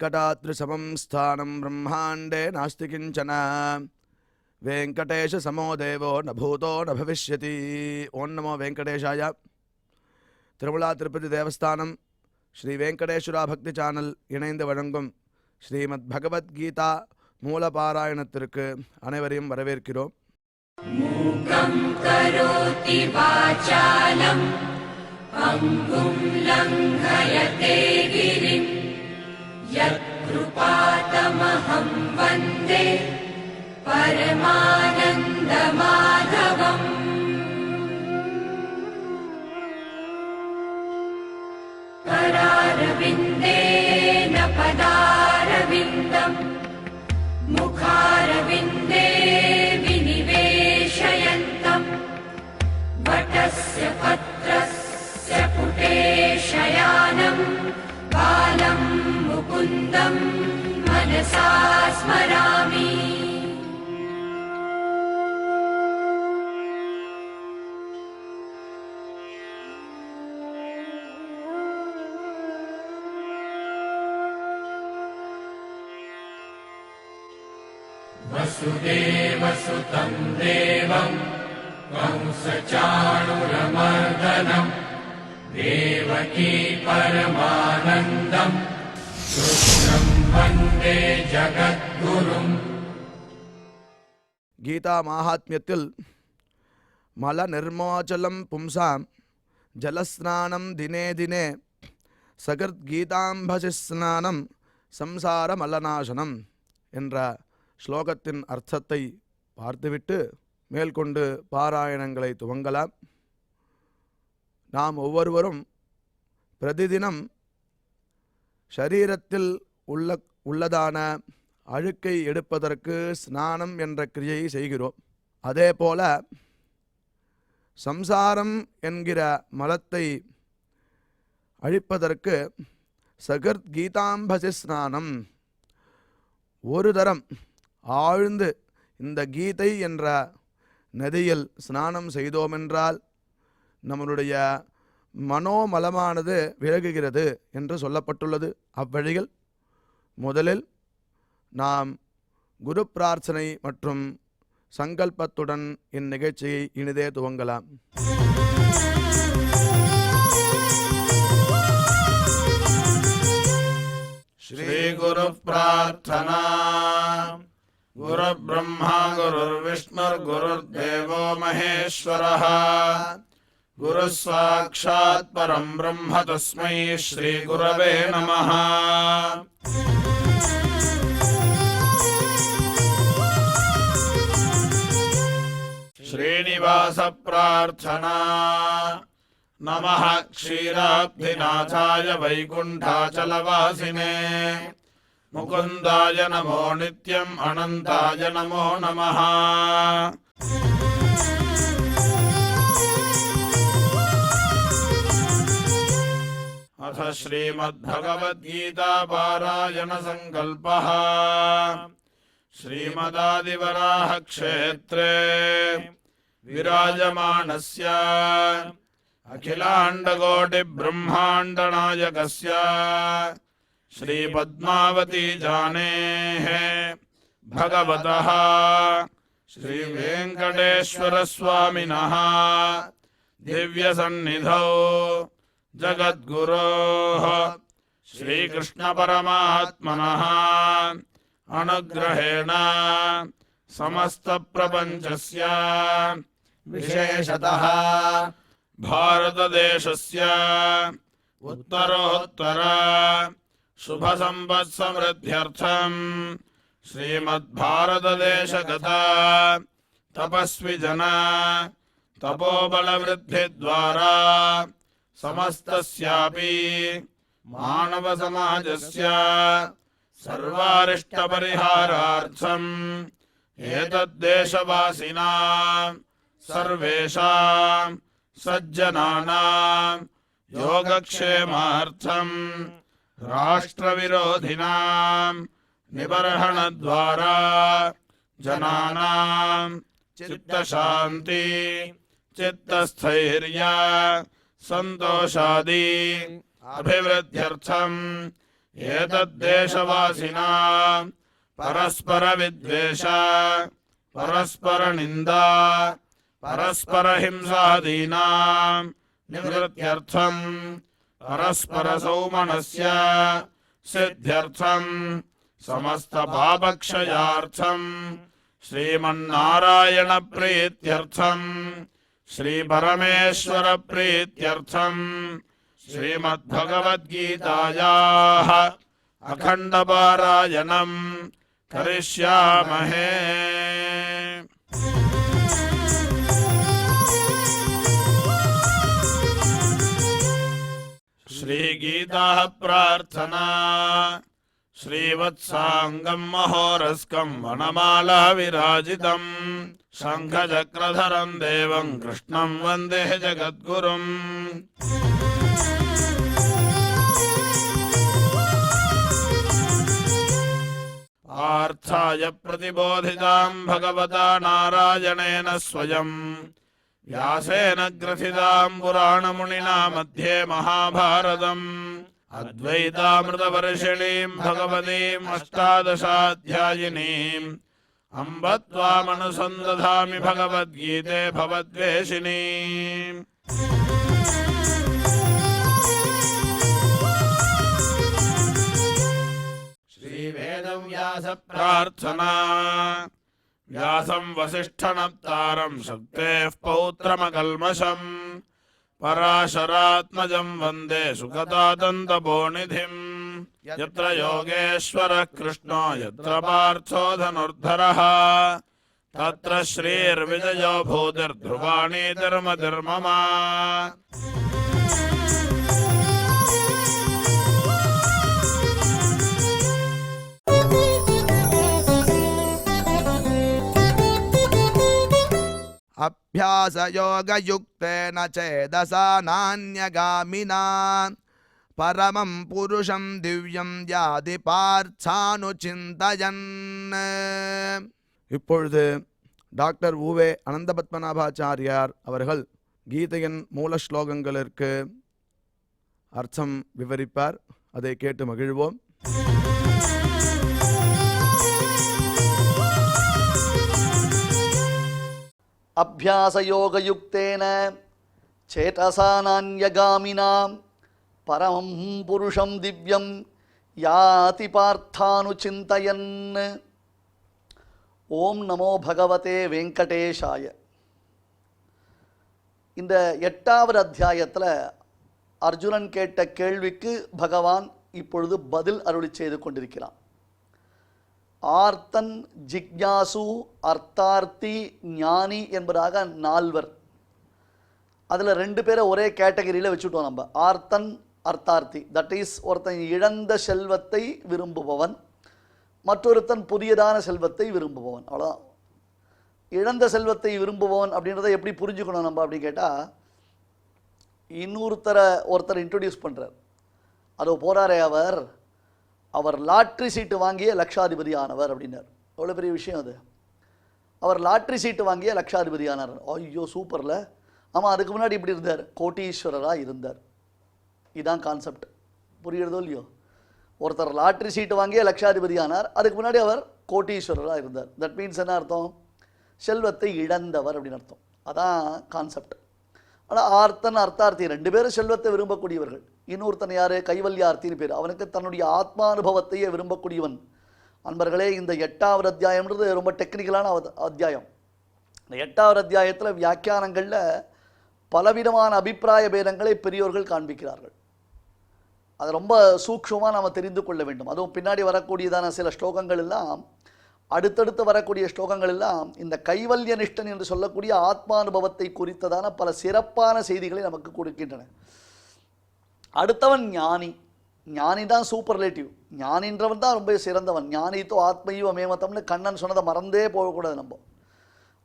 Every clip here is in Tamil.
वेङ्कटाद्रिसमं स्थानं ब्रह्माण्डे नास्ति किञ्चन वेङ्कटेशसमो देवो न भूतो न भविष्यति. ओं नमो वेङ्कटेशाय. திருமலா திருப்பதி தேவஸ்தானம் ஸ்ரீ வெங்கடேஸ்வரா பக்தி சேனல் இணைந்து வழங்கும் ஸ்ரீமத் பகவத்கீதா மூலபாராயணத்திற்கு அனைவரையும் வரவேற்கிறோம். மூகம் கரோதி வாசாலம் அங்கும் லங்கயதே கிரிம் யத் கிருபாதமஹம் வந்தே பரமானந்த மாதவம். करारविन्देन पदारविन्दम् मुखारविन्दे विनिवेशयन्तम् वटस्य पत्रस्य पुटे शयानम् बालं मुकुन्दं मनसा स्मरामि. वसुदेवसुतं देवं कंसचाणूरमर्दनं देवकी परमानन्दं कृष्णं वन्दे जगद्गुरुम्. கீதா மாஹாத்மியத்தில் மல நிர்மாச்சலம் பும்சாம் ஜலஸ்நானம் தினே தினே சகர்த் கீதாம்பசி ஸ்நானம் சம்சார மலநாசனம் என்ற ஸ்லோகத்தின் அர்த்தத்தை பார்த்துவிட்டு மேற்கொண்டு பாராயணங்களை துவங்கலாம். நாம் ஒவ்வொருவரும் பிரதிதினம் ஷரீரத்தில் உள்ளதான அழுக்கை எடுப்பதற்கு ஸ்நானம் என்ற கிரியை செய்கிறோம். அதேபோல சம்சாரம் என்கிற மலத்தை அழிப்பதற்கு சகர்த் கீதாம்பசி ஸ்நானம் ஒரு தரம் ஆழ்ந்து இந்த கீதை என்ற நதியில் ஸ்நானம் செய்தோமென்றால் நம்மளுடைய மனோமலமானது விலகுகிறது என்று சொல்லப்பட்டுள்ளது. அவ்வழியில் முதலில் நாம் குரு பிரார்த்தனை மற்றும் சங்கல்பத்துடன் இந்நிகழ்ச்சியை இனிதே துவங்கலாம். श्री गुरु प्रार्थना. गुरु ब्रह्मा गुरुर्विष्णुर्गुरुर्देवो महेश्वरः. गुरु साक्षात् परं ब्रह्म तस्मै श्री गुरवे नमः. श्रीनिवास प्रार्थना. नमः क्षीराब्धिनाथाय वैकुण्ठाचलवासिने मुकुन्दाय नमो नित्यम् अनन्ताय नमो नमः. अथ श्रीमद्भगवद्गीता पारायण संकल्पः. श्रीमदादिवराह क्षेत्रे विराजमानस्य अखिलाण्डकोटिब्रह्माण्डनायकस्य श्रीपद्मावती जानेः भगवतः श्रीवेङ्कटेश्वरस्वामिनः दिव्यसन्निधौ जगद्गुरोः श्रीकृष्णपरमात्मनः अनुग्रहेण समस्तप्रपञ्चस्य विशेषतः भारतदेशस्य उत्तरोत्तर शुभसम्पत्समृद्ध्यर्थं श्रीमद्भारतदेशगता तपस्विजन तपोबलवृद्धिद्वारा समस्तस्यापि मानवसमाजस्य सर्वारिष्टपरिहारार्थम् एतद्देशवासिनां सर्वेषां सज्जनानां योगक्षेमार्थं राष्ट्रविरोधिनां निबर्हणद्वारा जनानां चित्तशान्ति चित्तस्थैर्य संतोषादि अभिवृद्ध्यर्थं एतद्देशवासिनां परस्परविद्वेष परस्परनिन्दा परस्परहिंसादीनां निवृत्त्यर्थं परस्परसौमनस्य सिद्ध्यर्थं समस्तपापक्षयार्थं श्रीमन्नारायणप्रीत्यर्थं श्रीपरमेश्वरप्रीत्यर्थं श्रीमद्भगवद्गीतायाः अखण्डपारायणं करिष्यामहे। श्रीगीताः प्रार्थना श्रीवत्साङ्गं महोरस्कं वनमाला विराजितं शङ्खचक्रधरं देवं कृष्णं वन्दे जगद्गुरुम्। पार्थाय प्रतिबोधितां भगवता नारायणेन स्वयं व्यासेन ग्रथितां पुराणमुनिना मध्ये महाभारतम् अद्वैतामृतवर्षिणीं भगवतीम् अष्टादशाध्यायिनीम् अम्ब त्वामनुसन्दधामि भगवद्गीते भवद्वेषिणीम्। श्रीवेदव्यास प्रार्थना व्यासं वसिष्ठनप्तारं शक्तेः पौत्रमकल्मषम् पराशरात्मजं वन्दे सुगतादन्तपोनिधिम्। यत्र योगेश्वरः कृष्णो यत्र पार्थो धनुर्धरः तत्र श्रीर्विजयो भूतिर्ध्रुवाणी धर्मधर्मम। अभ्यासयोगयुक्तेन चेदसा नान्यगामिना परमं पुरुषं दिव्यं याति பார்த்தானுசிந்தயன். இப்பொழுது டாக்டர் உவே அனந்தபத்மநாபாச்சாரியார் அவர்கள் கீதையின் மூல ஸ்லோகங்களுக்கு அர்த்தம் விவரிப்பார். அதை கேட்டு மகிழ்வோம். अभ्यासयोगयुक्तेन चेतसा नान्यगामिनां परमं पुरुषं दिव्यं याति पार्थानुचिन्तयन्. ஓம் நமோ பகவதே வெங்கடேஷாய. இந்த 8வது அத்தியாயத்தில் அர்ஜுனன் கேட்ட கேள்விக்கு பகவான் இப்பொழுது பதில் அருளி செய்து கொண்டிருக்கிறான். ஆர்த்தன், ஜிக்ஞாசு, அர்த்தார்த்தி, ஞானி என்பதாக 4வர். அதில் 2 பேரை ஒரே கேட்டகரியில் வச்சுட்டோம் நம்ம. ஆர்த்தன், அர்த்தார்த்தி, தட் இஸ் ஒருத்தன் இழந்த செல்வத்தை விரும்புபவன், மற்றொருத்தன் புதியதான செல்வத்தை விரும்புபவன். அவ்வளோதான். இழந்த செல்வத்தை விரும்புபவன் அப்படின்றத எப்படி புரிஞ்சுக்கணும் நம்ம அப்படின்னு கேட்டால், ஒருத்தர் இன்ட்ரடியூஸ் பண்ணுறார். அதோ போகிறாரே அவர் லாட்ரி சீட்டு வாங்கிய லட்சாதிபதி ஆனவர் அப்படின்னார். எவ்வளோ பெரிய விஷயம் அது. அவர் லாட்ரி சீட்டு வாங்கிய லட்சாதிபதி ஆனார். ஐயோ சூப்பரில். ஆமாம், அதுக்கு முன்னாடி இப்படி இருந்தார், கோட்டீஸ்வரராக இருந்தார். இதுதான் கான்செப்ட். புரியுறதோ இல்லையோ? ஒருத்தர் லாட்ரி சீட்டு வாங்கிய லட்சாதிபதி ஆனார், அதுக்கு முன்னாடி அவர் கோட்டீஸ்வரராக இருந்தார். தட் மீன்ஸ் என்ன அர்த்தம்? செல்வத்தை இழந்தவர் அப்படின்னு அர்த்தம். அதான் கான்செப்ட். ஆனால் ஆர்த்தன், அர்த்தார்த்தி 2 பேரும் செல்வத்தை விரும்பக்கூடியவர்கள். இன்னொருத்தன் யார்? கைவல்யார்த்தின்னு பேர். அவனுக்கு தன்னுடைய ஆத்மானுபவத்தையே விரும்பக்கூடியவன். அன்பர்களே, இந்த 8வது அத்தியாயம்ன்றது ரொம்ப டெக்னிக்கலான அத்தியாயம். இந்த 8வது அத்தியாயத்தில் வியாக்கியானங்களில் பலவிதமான அபிப்பிராய பேதங்களை பெரியோர்கள் காண்பிக்கிறார்கள். அது ரொம்ப சூக்ஷ்மமாக நாம் தெரிந்து கொள்ள வேண்டும். அதுவும் பின்னாடி வரக்கூடியதான சில ஸ்லோகங்கள் எல்லாம், அடுத்தடுத்து வரக்கூடிய ஸ்லோகங்கள் எல்லாம் இந்த கைவல்ய நிஷ்டன் என்று சொல்லக்கூடிய ஆத்மானுபவத்தை குறித்ததான பல சிறப்பான செய்திகளை நமக்கு கொடுக்கின்றன. அடுத்தவன் ஞானி. ஞானி தான் சூப்பர்லேட்டிவ். ஞானின்றவன் தான் ரொம்ப சிறந்தவன். ஞானித்தோ ஆத்மையோ மேமத்தம்னு கண்ணன் சொன்னதை மறந்தே போகக்கூடாது. நம்ம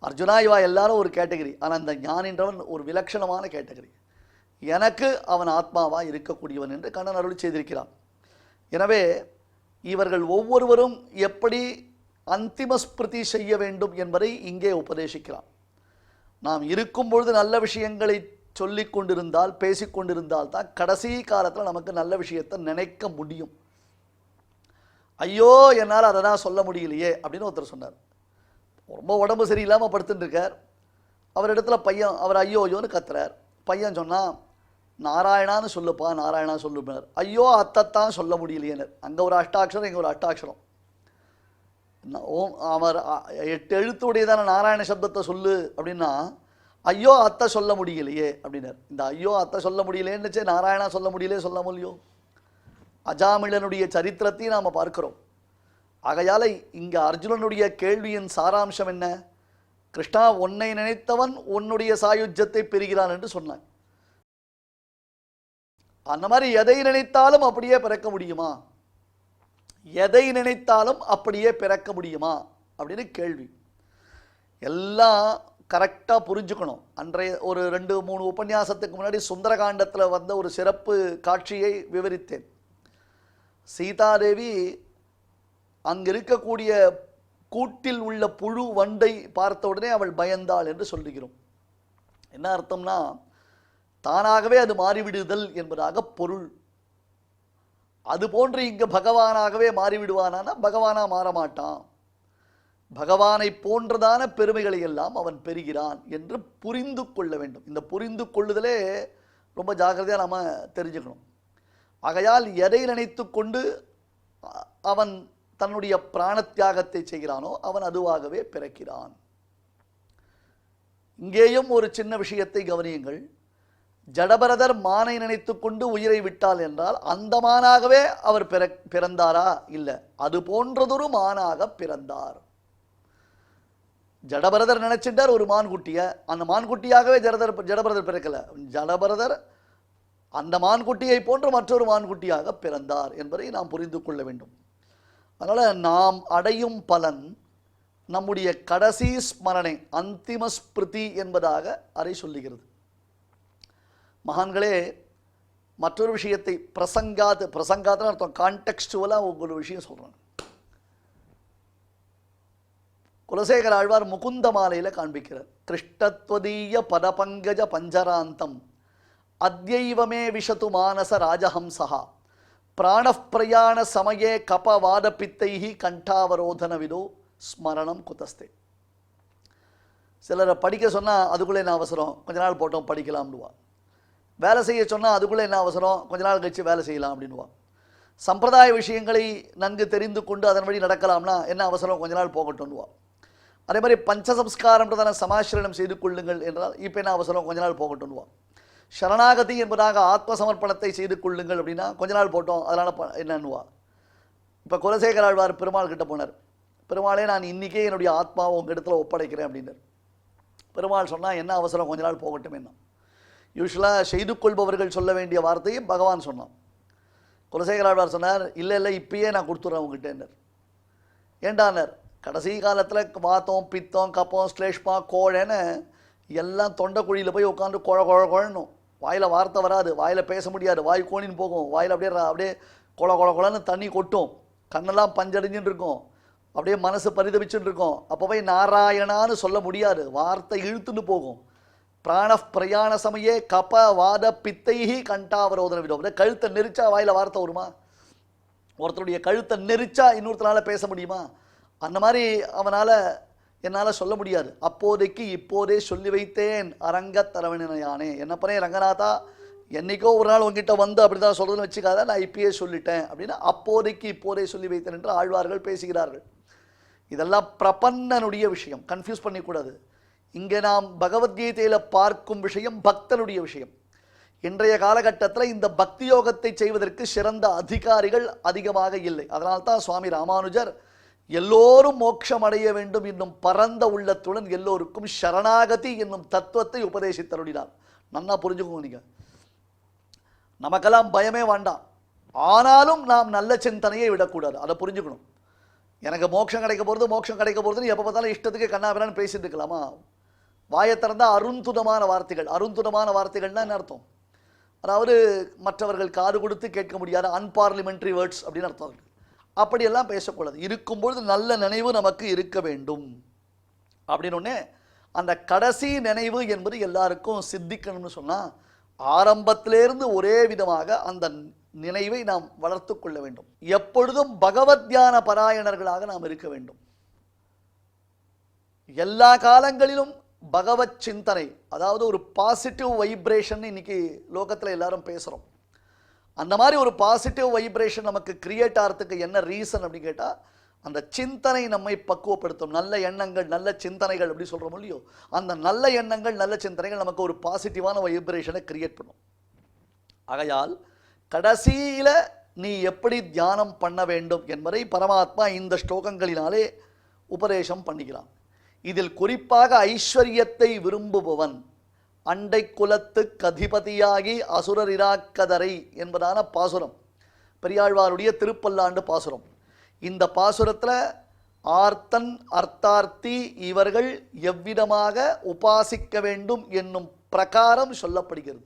அர்ஜுனா இவா எல்லாரும் ஒரு கேட்டகரி, ஆனால் இந்த ஞானின்றவன் ஒரு விலட்சணமான கேட்டகரி. எனக்கு அவன் ஆத்மாவாக இருக்கக்கூடியவன் என்று கண்ணன் அருளி செய்திருக்கிறான். எனவே இவர்கள் ஒவ்வொருவரும் எப்படி அந்திம ஸ்பிருதி செய்ய வேண்டும் என்பதை இங்கே உபதேசிக்கிறான். நாம் இருக்கும் பொழுது நல்ல விஷயங்களை சொல்லிக் கொண்டிருந்தால், பேசிக்கொண்டிருந்தால் தான் கடைசி காலத்தில் நமக்கு நல்ல விஷயத்தை நினைக்க முடியும். ஐயோ என்னால் அதை தான் சொல்ல முடியலையே அப்படின்னு ஒருத்தர் சொன்னார். ரொம்ப உடம்பு சரியில்லாமல் படுத்துட்டு இருக்கார். அவர் இடத்துல பையன் அவர் ஐயோ ஐயோன்னு கத்துறார். பையன் சொன்னால் நாராயணான்னு சொல்லுப்பா, நாராயணா சொல்லுப்பார். ஐயோ அத்தைத்தான் சொல்ல முடியலையேனர். அங்கே ஒரு அஷ்டாட்சரம், இங்கே ஒரு அஷ்டாட்சரம். ஓம் அவர் 8 எழுத்துடையதான நாராயண சப்தத்தை சொல்லு அப்படின்னா ஐயோ அத்தை சொல்ல முடியலையே அப்படின்னார். இந்த ஐயோ அத்தை சொல்ல முடியலேன்னு நாராயணா சொல்ல முடியலையே சொல்ல முடியலையோ. அஜாமிளனுடைய சரித்திரத்தையும் நாம் பார்க்கிறோம். ஆகையால இங்கே அர்ஜுனனுடைய கேள்வியின் சாராம்சம் என்ன? கிருஷ்ணா, உன்னை நினைத்தவன் உன்னுடைய சாயுஜ்யத்தை பெறுகிறான் என்று சொன்னான். அந்த மாதிரி எதை நினைத்தாலும் அப்படியே பிறக்க முடியுமா? எதை நினைத்தாலும் அப்படியே பிறக்க முடியுமா அப்படின்னு கேள்வி. எல்லாம் கரெக்டாக புரிஞ்சுக்கணும். அன்றைய ஒரு 2-3 உபன்யாசத்துக்கு முன்னாடி சுந்தரகாண்டத்தில் வந்த ஒரு சிறப்பு காட்சியை விவரித்தேன். சீதாதேவி அங்கு இருக்கக்கூடிய கூட்டில் உள்ள புழு வண்டை பார்த்த உடனே அவள் பயந்தாள் என்று சொல்லுகிறோம். என்ன அர்த்தம்னா, தானாகவே அது மாறிவிடுதல் என்பதாக பொருள். அதுபோன்று இங்கே பகவானாகவே மாறிவிடுவானா? பகவானா மாறமாட்டான். பகவானை போன்றதான பெருமைகளை எல்லாம் அவன் பெறுகிறான் என்று புரிந்து கொள்ள வேண்டும். இந்த புரிந்து கொள்ளுதலே ரொம்ப ஜாக்கிரதையாக நாம் தெரிஞ்சுக்கணும். ஆகையால் எதை நினைத்து கொண்டு அவன் தன்னுடைய பிராண தியாகத்தை செய்கிறானோ அவன் அதுவாகவே பிறக்கிறான். இங்கேயும் ஒரு சின்ன விஷயத்தை கவனியுங்கள். ஜடபரதர் மானை நினைத்து கொண்டு உயிரை விட்டால் என்றால் அந்த மானாகவே அவர் பிறந்தாரா? இல்லை, அது போன்றதொரு மானாக பிறந்தார். ஜடபரதர் நினைச்சிட்டார் ஒரு மான்குட்டிய, அந்த மான்குட்டியாகவே ஜடபரதர் பிறக்கல. ஜடபரதர் அந்த மான்குட்டியை போன்று மற்றொரு மான்குட்டியாக பிறந்தார் என்பதை நாம் புரிந்து கொள்ள வேண்டும். அதனால் நாம் அடையும் பலன் நம்முடைய கடைசி ஸ்மரணை, அந்திம ஸ்மிருதி என்பதாக அதை சொல்லுகிறது. மகான்களே, மற்றொரு விஷயத்தை பிரசங்காத்துன்னு அர்த்தம், கான்டெக்ஸ்டுவலாக ஒரு விஷயம் சொல்கிறேன். குலசேகர ஆழ்வார் முகுந்த மாலையில் காண்பிக்கிறார். கிருஷ்ணத்வதீய பதபங்கஜ பஞ்சராந்தம் அத்யைவமே விஷது மானச ராஜஹம்சா பிராணப்பிரயாண சமயே கபவாத பித்தைஹி கண்டாவரோதன விதோ ஸ்மரணம் குதஸ்தே. சிலரை படிக்க சொன்னால் அதுக்குள்ளே என்ன அவசரம், கொஞ்ச நாள் போட்டோம் படிக்கலாம்னுவா. வேலை செய்ய சொன்னால் அதுக்குள்ளே என்ன அவசரம், கொஞ்ச நாள் கழிச்சு வேலை செய்யலாம் அப்படின்வா. சம்பிரதாய விஷயங்களை நன்கு தெரிந்து கொண்டு அதன் வழி நடக்கலாம்னா என்ன அவசரம், கொஞ்ச நாள் போகட்டும்னுவா. அதே மாதிரி பஞ்சசம்ஸ்காரம்ன்றதான சமாசிரணம் செய்து கொள்ளுங்கள் என்றால் இப்போ என்ன அவசரம், கொஞ்ச நாள் போகட்டும்னுவா. சரணாகதி என்பதாக ஆத்ம சமர்ப்பணத்தை செய்து கொள்ளுங்கள் அப்படின்னா கொஞ்ச நாள் போட்டோம் அதனால் என்னன்னுவா. இப்போ குலசேகர ஆழ்வார் பெருமாள் கிட்ட போனார். பெருமாளே, நான் இன்றைக்கே என்னுடைய ஆத்மாவை உங்கள் இடத்துல ஒப்படைக்கிறேன் அப்படின்னார். பெருமாள் சொன்னால் என்ன அவசரம், கொஞ்ச நாள் போகட்டும் என்ன. யூஸ்வலாக செய்து கொள்பவர்கள் சொல்ல வேண்டிய வார்த்தையை பகவான் சொன்னான். குலசேகர ஆழ்வார் சொன்னார், இல்லை இல்லை இப்பயே நான் கொடுத்துட்றேன் உங்ககிட்டேன்னார். ஏண்டானார், கடைசி காலத்தில் வாத்தம் பித்தம் கப்பம் ஸ்லேஷ்மா கோழைன்னு எல்லாம் தொண்டை குழியில் போய் உட்காந்து குழணும். வாயில் வார்த்தை வராது, வாயில் பேச முடியாது, வாய் கோணின்னு போகும், வாயில் அப்படியே குழன்னு தண்ணி கொட்டும், கண்ணெல்லாம் பஞ்சடைஞ்சுட்டு இருக்கும், அப்படியே மனசு பரிதவிச்சுட்டு இருக்கும். அப்போ போய் நாராயணான்னு சொல்ல முடியாது, வார்த்தை இழுத்துன்னு போகும். பிராண பிரயாண சமயே கப வாத பித்தைஹி கண்டாவரோதன விதம். கழுத்தை நெரிச்சா வாயில் வார்த்தை வருமா? ஒருத்தருடைய கழுத்தை நெரிச்சா இன்னொருத்தனால பேச முடியுமா? அந்த மாதிரி என்னால் சொல்ல முடியாது. அப்போதைக்கு இப்போதே சொல்லி வைத்தேன் அரங்க தரவணையானே. என்னப்பனே ரங்கநாதா, என்னைக்கோ ஒரு நாள் உங்ககிட்ட வந்து அப்படி தான் சொல்கிறதுன்னு வச்சுக்காத, நான் இப்பயே சொல்லிட்டேன் அப்படின்னு அப்போதைக்கு இப்போதே சொல்லி வைத்தேன் என்று ஆழ்வார்கள் பேசுகிறார்கள். இதெல்லாம் பிரபன்னனுடைய விஷயம், கன்ஃபியூஸ் பண்ணிக்கூடாது. இங்கே நாம் பகவத்கீதையில் பார்க்கும் விஷயம் பக்தனுடைய விஷயம். இன்றைய காலகட்டத்தில் இந்த பக்தி யோகத்தை செய்வதற்கு சிறந்த அதிகாரிகள் அதிகமாக இல்லை. அதனால்தான் சுவாமி ராமானுஜர் எல்லோரும் மோட்சம் அடைய வேண்டும் என்னும் பரந்த உள்ளத்துடன் எல்லோருக்கும் சரணாகதி என்னும் தத்துவத்தை உபதேசித்தருளினார். நன்னா புரிஞ்சுக்கோங்க. நீங்கள் நமக்கெல்லாம் பயமே வேண்டாம், ஆனாலும் நாம் நல்ல சிந்தனையை விடக்கூடாது, அதை புரிஞ்சுக்கணும். எனக்கு மோட்சம் கிடைக்க போகிறதுன்னு எப்போ பார்த்தாலும் இஷ்டத்துக்கு கண்ணாபிரான்னு பேசிட்டு இருக்கலாமா? வாயை திறந்தால் அருந்துதமான வார்த்தைகள்னா என்ன அர்த்தம்? அதாவது மற்றவர்கள் காது கொடுத்து கேட்க முடியாத அன்பார்லிமெண்ட்ரி வேர்ட்ஸ் அப்படின்னு அர்த்தம். அப்படியெல்லாம் பேசக்கூடாது. இருக்கும்பொழுது நல்ல நினைவு நமக்கு இருக்க வேண்டும் அப்படின்னு ஒன்று. அந்த கடைசி நினைவு என்பது எல்லாருக்கும் சித்திக்கணும்னு சொன்னால் ஆரம்பத்திலேருந்து ஒரே விதமாக அந்த நினைவை நாம் வளர்த்து கொள்ள வேண்டும். எப்பொழுதும் பகவத் தியான பராயணர்களாக நாம் இருக்க வேண்டும். எல்லா காலங்களிலும் பகவத் சிந்தனை, அதாவது ஒரு பாசிட்டிவ் வைப்ரேஷன் இன்னைக்கு லோகத்தில் எல்லாரும் பேசுகிறோம். அந்த மாதிரி ஒரு பாசிட்டிவ் வைப்ரேஷன் நமக்கு கிரியேட் ஆகிறதுக்கு என்ன ரீசன் அப்படின்னு கேட்டால், அந்த சிந்தனை நம்மை பக்குவப்படுத்தும். நல்ல எண்ணங்கள், நல்ல சிந்தனைகள் அப்படி சொல்கிறோம் இல்லையோ, அந்த நல்ல எண்ணங்கள், நல்ல சிந்தனைகள் நமக்கு ஒரு பாசிட்டிவான வைப்ரேஷனை கிரியேட் பண்ணும். ஆகையால் கடைசியில் நீ எப்படி தியானம் பண்ண வேண்டும் என்பதை பரமாத்மா இந்த ஸ்லோகங்களினாலே உபதேசம் பண்ணிக்கிறான். இதில் குறிப்பாக ஐஸ்வர்யத்தை விரும்புபவன் அண்டை குலத்து கதிபதியாகி அசுரர் இராக்கதரை என்பதான பாசுரம், பெரியாழ்வாருடைய திருப்பல்லாண்டு பாசுரம். இந்த பாசுரத்தில் ஆர்த்தன் அர்த்தார்த்தி இவர்கள் எவ்விதமாக உபாசிக்க வேண்டும் என்னும் பிரகாரம் சொல்லப்படுகிறது.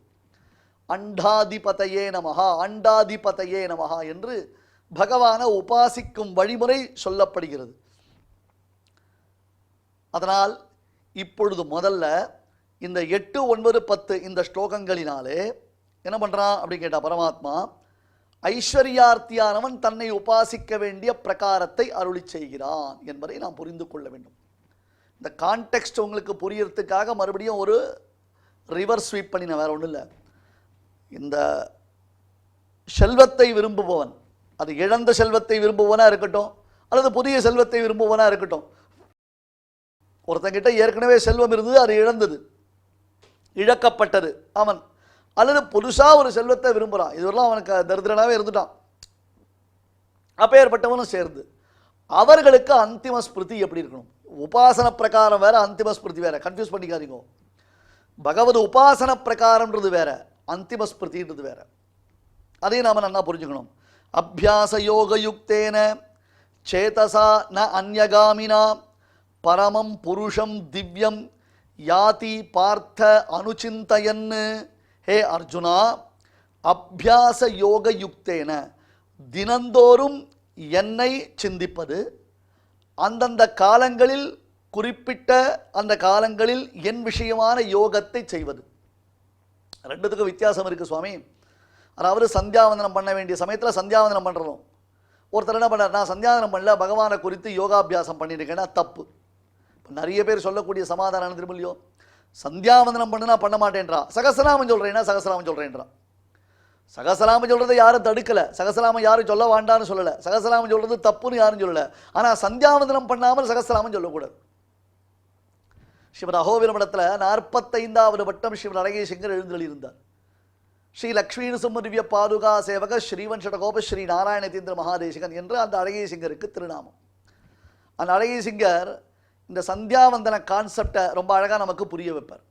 அண்டாதிபதையே நமஹா, அண்டாதிபதையே நமஹா என்று பகவானை உபாசிக்கும் வழிமுறை சொல்லப்படுகிறது. அதனால் இப்பொழுது முதல்ல இந்த 8, 9, 10 இந்த ஸ்லோகங்களினாலே என்ன பண்ணுறான் அப்படின்னு கேட்டால், பரமாத்மா ஐஸ்வர்யார்த்தியானவன் தன்னை உபாசிக்க வேண்டிய பிரகாரத்தை அருளி செய்கிறான் என்பதை நாம் புரிந்து கொள்ள வேண்டும். இந்த கான்டெக்ஸ்ட் உங்களுக்கு புரியறதுக்காக மறுபடியும் ஒரு ரிவர்ஸ் ஸ்வீப் பண்ணின, வேற ஒன்றும் இல்லை. இந்த செல்வத்தை விரும்புபவன், அது இழந்த செல்வத்தை விரும்புவனா இருக்கட்டும் அல்லது புதிய செல்வத்தை விரும்புவனா இருக்கட்டும், ஒருத்தங்கிட்ட ஏற்கனவே செல்வம் இருந்தது, அது இழந்தது, இழக்கப்பட்டது அவன், அல்லது புதுசாக ஒரு செல்வத்தை விரும்புகிறான், இதுவரெல்லாம் அவனுக்கு தரித்திரனாகவே இருந்துட்டான், அப்பேற்பட்டவனும் சேர்ந்து அவர்களுக்கு அந்திம ஸ்மிருதி எப்படி இருக்கணும்? உபாசன பிரகாரம் வேற, அந்திம ஸ்மிருதி வேற, கன்ஃபியூஸ் பண்ணிக்காதீங்க. பகவத் உபாசன பிரகாரம்ன்றது வேற, அந்திம ஸ்மிருதின்றது வேற. அதையும் நாம நல்லா புரிஞ்சுக்கணும். அபியாச யோக யுக்தேன சேதசா ந அந்யகாமினா பரமம் புருஷம் திவ்யம் யாதி பார்த்த அனுசிந்தயன். ஹே அர்ஜுனா, அபியாச யோக யுக்தேன, தினந்தோறும் என்னை சிந்திப்பது, அந்தந்த காலங்களில் குறிப்பிட்ட அந்த காலங்களில் என் விஷயமான யோகத்தை செய்வது. ரெண்டுத்துக்கும் வித்தியாசம் இருக்குது சுவாமி. அதாவது சந்தியாவந்தனம் பண்ண வேண்டிய சமயத்தில் சந்தியாவந்தனம் பண்ணுறோம். ஒருத்தர் என்ன பண்ணார், நான் சந்தியாவந்தனம் பண்ணல, பகவானை குறித்து யோகாபியாசம் பண்ணியிருக்கேன்னா தப்பு. நிறைய பேர் சொல்லக்கூடிய சமாதானம் திரும்பலையோ, சந்தியாவந்தனம் பண்ணுனா பண்ண மாட்டேன்றா, சகசநாமம் சொல்கிறேன்னா சகசநாமம் சொல்கிறேன்றா. சகசநாமம் சொல்கிறத யாரும் தடுக்கலை, சகசநாமம் யாரும் சொல்ல வேண்டான்னு சொல்லலை, சகசநாமம் சொல்கிறது தப்புன்னு யாரும் சொல்லலை. ஆனால் சந்தியாவந்தனம் பண்ணாமல் சகசநாமம் சொல்லக்கூடாது. ஸ்ரீமத் அஹோபிலமடத்தில் 45வது வட்டம் ஸ்ரீமத் அழகேசிங்கர் எழுந்தருளியிருந்தார். ஸ்ரீ லக்ஷ்மீ நரசிம்ம பாதுகா சேவக ஸ்ரீவன்ஷடகோப ஸ்ரீ நாராயணதீந்திர மகாதேசிகன் என்று அந்த அழகேசிங்கருக்கு திருநாமம். அந்த அழகேசிங்கர் இந்த சந்தியாவந்தன கான்செப்டை ரொம்ப அழகாக நமக்கு புரிய வைப்பார்.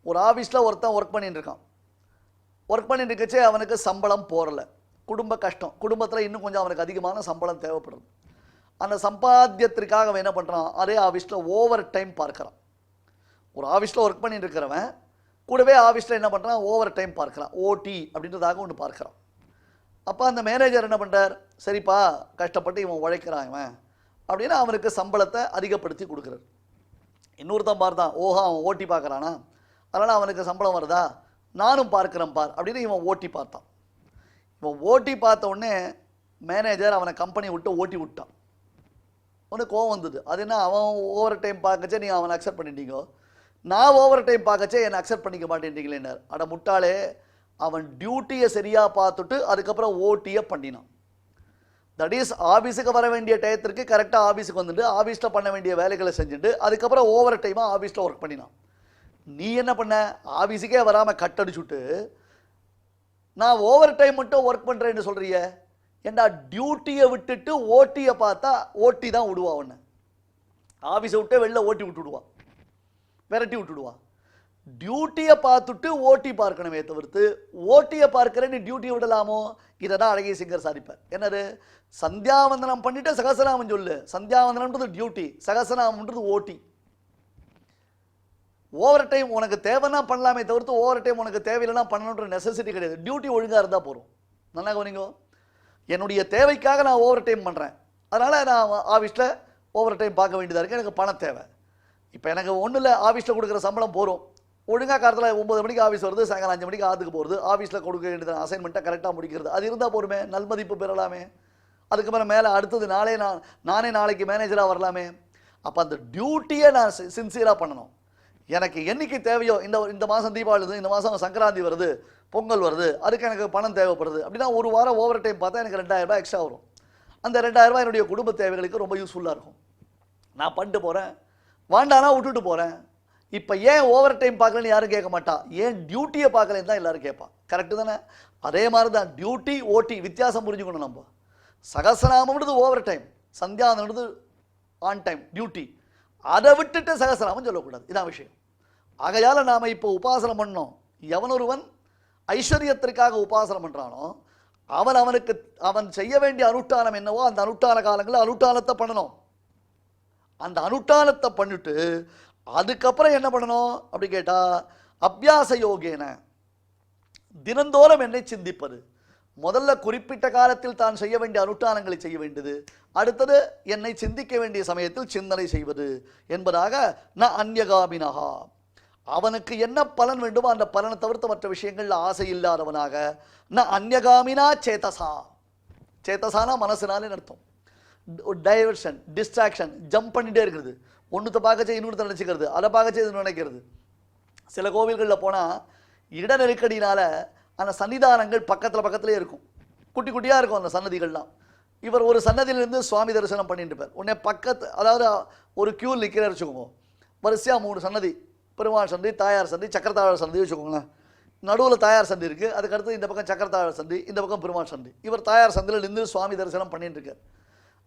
ஒரு ஆஃபீஸில் ஒருத்தன் ஒர்க் பண்ணிட்டு இருக்கான். ஒர்க் பண்ணிட்டு இருக்கச்சே அவனுக்கு சம்பளம் போகலை, குடும்ப கஷ்டம், குடும்பத்தில் இன்னும் கொஞ்சம் அவனுக்கு அதிகமான சம்பளம் தேவைப்படுது. அந்த சம்பாத்தியத்திற்காக அவன் என்ன பண்ணுறான், அதே ஆஃபீஸில் ஓவர் டைம் பார்க்குறான். ஒரு ஆஃபீஸில் ஒர்க் பண்ணிட்டு இருக்கிறவன் கூடவே ஆஃபீஸில் என்ன பண்ணுறான், ஓவர் டைம் பார்க்குறான், ஓடி அப்படின்றதாக ஒன்று பார்க்குறான். அப்போ அந்த மேனேஜர் என்ன பண்ணுறார், சரிப்பா கஷ்டப்பட்டு இவன் உழைக்கிறான் இவன் அப்படின்னு அவனுக்கு சம்பளத்தை அதிகப்படுத்தி கொடுக்குறாரு. இன்னொருத்தன் பார்த்தான், ஓஹா அவன் ஓட்டி பார்க்குறானா, அதனால் அவனுக்கு சம்பளம் வருதா, நானும் பார்க்குறேன் பார் அப்படின்னு இவன் ஓட்டி பார்த்தான். இவன் ஓட்டி பார்த்த உடனே மேனேஜர் அவனை கம்பெனி விட்டு ஓட்டி விட்டான். உனக்கு கோவம் வந்தது. அது என்ன, அவன் ஓவர் டைம் பார்க்கச்சே நீங்கள் அவனை அக்செப்ட் பண்ணிட்டீங்க, நான் ஓவர் டைம் பார்க்கச்சே என்னை அக்செப்ட் பண்ணிக்க மாட்டேன்றீங்களேன்னார். அட முட்டாளே, அவன் டியூட்டியை சரியாக பார்த்துட்டு அதுக்கப்புறம் ஓட்டியை பண்ணினான். தட் இஸ், ஆஃபீஸுக்கு வர வேண்டிய டயத்திற்கு கரெக்டாக ஆஃபீஸுக்கு வந்துட்டு ஆஃபீஸில் பண்ண வேண்டிய வேலைகளை செஞ்சுட்டு அதுக்கப்புறம் ஓவர் டைமாக ஆஃபீஸில் ஒர்க் பண்ணினான். நீ என்ன பண்ண, ஆஃபீஸுக்கே வராமல் கட் அடிச்சுட்டு நான் ஓவர் டைம் மட்டும் ஒர்க் பண்ணுறேன்னு சொல்கிறிய. ஏண்டா டியூட்டியை விட்டுட்டு ஓட்டியை பார்த்தா ஓட்டி தான் விடுவா, ஒன்று ஆஃபீஸை விட்டு வெளில ஓட்டி விட்டுடுவான், விரட்டி விட்டுடுவான். டியூட்டியை பார்த்துட்டு ஓட்டி பார்க்கணுமே தவிர்த்து ஓட்டியை பார்க்குறேன்னு டியூட்டியை விடலாமோ? இதை தான் அழகேசிங்கர் சாதிப்பார். என்னது, சந்தியாவந்தனம் பண்ணிட்டு சகசநாமம் சொல்லு. சந்தியாவந்தனம்ன்றது டியூட்டி, சகசநாமம்ன்றது ஓட்டி. ஓவர் டைம் உனக்கு தேவைன்னா பண்ணலாமே தவிர்த்து ஓவர் டைம் உனக்கு தேவையில்லைன்னா பண்ணணுன்ற நெசசிட்டி கிடையாது. டியூட்டி ஒழுங்காக இருந்தால் போகிறோம். நல்லா கவனிங்க, என்னுடைய தேவைக்காக நான் ஓவர் டைம் பண்ணுறேன், அதனால் நான் ஆஃபீஸில் ஓவர் டைம் பார்க்க வேண்டியதாக இருக்குது, எனக்கு பணம் தேவை. இப்போ எனக்கு ஒன்றும் இல்லை, ஆஃபீஸில் கொடுக்குற சம்பளம் போகிறோம், ஒழுங்காக காலத்தில் 9 மணிக்கு ஆஃபீஸ் வருது, சாயங்காலம் 5 மணிக்கு ஆற்றுக்கு போகிறது, ஆஃபீஸில் கொடுக்க வேண்டியது அசைன்மெண்ட்டை கரெக்டாக முடிக்கிறது, அது இருந்தால் போருமே, நல்மதிப்பு பெறலாமே. அதுக்கப்புறம் மேலே அடுத்தது நானே நாளைக்கு மேனேஜராக வரலாமே. அப்போ அந்த டியூட்டியை நான் சின்சியராக பண்ணணும். எனக்கு என்னைக்கு தேவையோ, இந்த மாதம் தீபாவளி வருது, இந்த மாதம் சங்கராந்தி வருது, பொங்கல் வருது, அதுக்கு எனக்கு பணம் தேவைப்படுது அப்படின்னா ஒரு வாரம் ஓவர் டைம் பார்த்தா எனக்கு 2000 ரூபாய் எக்ஸ்ட்ரா வரும். அந்த 2000 ரூபாய் என்னுடைய குடும்ப தேவைகளுக்கு ரொம்ப யூஸ்ஃபுல்லாக இருக்கும். நான் பண்ணிட்டு போகிறேன், வாண்டானா விட்டுட்டு போகிறேன். இப்போ ஏன் ஓவர் டைம் பார்க்கலன்னு யாரும் கேட்க மாட்டா, ஏன் டியூட்டியை பார்க்கலன்னு தான் எல்லாரும் கேட்பா. கரெக்டு தானே? அதே மாதிரி தான் டியூட்டி ஓட்டி வித்தியாசம் புரிஞ்சுக்கணும். நம்ம சகசநாமம்ன்றது ஓவர் டைம், சந்தியானது ஆன் டைம் டியூட்டி. அதை விட்டுட்டு சகசநாமம் சொல்லக்கூடாது, இதான் விஷயம். ஆகையால் நாம் இப்போ உபாசனம் பண்ணோம். எவனொருவன் ஐஸ்வர்யத்திற்காக உபாசனம் பண்ணுறானோ அவன் செய்ய வேண்டிய அனுஷ்டானம் என்னவோ அந்த அனுஷ்டான காலங்களில் அனுஷ்டானத்தை பண்ணணும். அந்த அனுஷ்டானத்தை பண்ணிட்டு அதுக்கப்புறம் என்ன பண்ணணும் அப்படி கேட்டால், அபியாச யோகேன தினந்தோறும் என்னை சிந்திப்பது. முதல்ல குறிப்பிட்ட காலத்தில் தான் செய்ய வேண்டிய அனுஷ்டானங்களை செய்ய வேண்டியது, அடுத்தது என்னை சிந்திக்க வேண்டிய சமயத்தில் சிந்தனை செய்வது என்பதாக ந அந்யகாமினஹா. அவனுக்கு என்ன பலன் வேண்டுமோ அந்த பலனை தவிர்த்து மற்ற விஷயங்களில் ஆசை இல்லாதவனாக. ந அந்யகாமினா சேதசா. சேதசானா மனசுனாலே அர்த்தம். டைவர்ஷன், டிஸ்ட்ராக்ஷன், ஜம்ப் பண்ணிகிட்டே இருக்கிறது. ஒன்றுத்தை பார்க்கச்சே இன்னொருத்த நினச்சிக்கிறது, அதை பார்க்கச்சே இது நினைக்கிறது. சில கோவில்களில் போனால் இட நெருக்கடினால் அந்த சன்னிதானங்கள் பக்கத்துலேயே இருக்கும், குட்டி குட்டியாக இருக்கும் அந்த சன்னதிகள்லாம். இவர் ஒரு சன்னதியிலேருந்து சுவாமி தரிசனம் பண்ணிட்டு இருப்பார். உடனே அதாவது ஒரு கியூ நிற்கிறார் வச்சுக்கோங்க, வரிசையாக 3 சன்னதி, பெருமாள் சந்தி, தாயார் சந்தி, சக்கரத்தாழ் சந்தி வச்சுக்கோங்களேன். நடுவில் தாயார் சந்தி இருக்குது, அதுக்கடுத்து இந்த பக்கம் சக்கரத்தாழ் சந்தி, இந்த பக்கம் பெருமாள் சந்தி. இவர் தாயார் சந்தியில் நின்று சுவாமி தரிசனம் பண்ணிட்டு இருக்கார்.